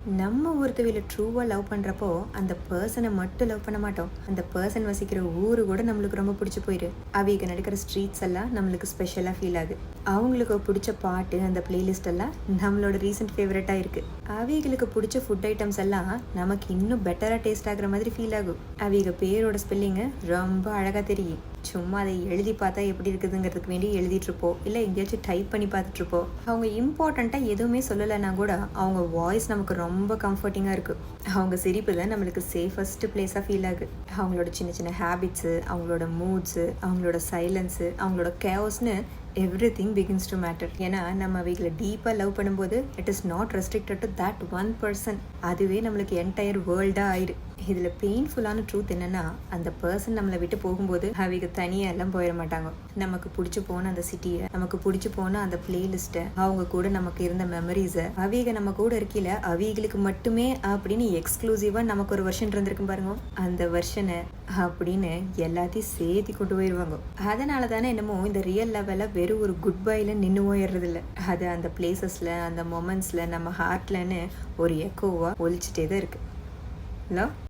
நம்ம ஒருத்தவையில் ட்ரூவாக லவ் பண்ணுறப்போ அந்த பர்சனை மட்டும் லவ் பண்ண மாட்டோம், அந்த பர்சன் வசிக்கிற ஊரு கூட நம்மளுக்கு ரொம்ப பிடிச்சி போயிரு. அவைக்கு நடக்கிற ஸ்ட்ரீட்ஸ் எல்லாம் நம்மளுக்கு ஸ்பெஷலாக ஃபீல் ஆகுது. அவங்களுக்கு பிடிச்ச பாட்டு அந்த பிளேலிஸ்ட் எல்லாம் நம்மளோட ரீசெண்ட் ஃபேவரட்டாக இருக்குது. அவைகளுக்கு பிடிச்ச ஃபுட் ஐட்டம்ஸ் எல்லாம் நமக்கு இன்னும் பெட்டராக டேஸ்ட் ஆகுற மாதிரி ஃபீல் ஆகும். அவைக பேரோட ஸ்பெல்லிங்கு ரொம்ப அழகாக தெரியும். சும்மா அதை எழுதி பார்த்தா எப்படி இருக்குதுங்கிறதுக்கு வேண்டி எழுதிட்டுருப்போம், இல்லை எங்கேயாச்சும் டைப் பண்ணி பார்த்துட்ருப்போம். அவங்க இம்பார்ட்டண்ட்டாக எதுவுமே சொல்லலைன்னா கூட அவங்க வாய்ஸ் நமக்கு ரொம்ப கம்ஃபர்டிங்காக இருக்குது. அவங்க சிரிப்பு தான் நம்மளுக்கு சேஃபஸ்ட் பிளேஸாக ஃபீல் ஆகுது. அவங்களோட சின்ன சின்ன ஹேபிட்ஸு, அவங்களோட மூட்ஸு, அவங்களோட சைலன்ஸு, அவங்களோட கேஓஸ்னு எவ்ரிதிங் பிகின்ஸ் டு மேட்டர். ஏன்னா நம்ம அவைகளை டீப்பாக லவ் பண்ணும்போது it is not restricted to that one person. அதுவே நம்மளுக்கு என்டையர் வேர்ல்டாக ஆயிடு. இதில் பெயின்ஃபுல்லான ட்ரூத் என்னென்னா, அந்த பர்சன் நம்மளை விட்டு போகும்போது அவைக்கு தனியாக எல்லாம் போயிட மாட்டாங்க. நமக்கு பிடிச்சி போன அந்த சிட்டியை, நமக்கு பிடிச்சி போன அந்த பிளேலிஸ்ட்டை, அவங்க கூட நமக்கு இருந்த மெமரிஸை, அவைக நம்ம கூட இருக்கையில் அவைகளுக்கு மட்டுமே அப்படின்னு எக்ஸ்க்ளூசிவாக நமக்கு ஒரு வெர்ஷன் இருந்திருக்கும் பாருங்க, அந்த வெர்ஷனை அப்படின்னு எல்லாத்தையும் சேர்த்தி கொண்டு போயிடுவாங்க. அதனால தானே என்னமோ இந்த ரியல் லெவலில் வெறும் ஒரு குட் பைல நின்று போயிடுறதில்ல. அது அந்த பிளேசஸில், அந்த மொமெண்ட்ஸில், நம்ம ஹார்ட்லன்னு ஒரு எக்கோவாக ஒழிச்சிட்டே தான் இருக்குது. ஹலோ.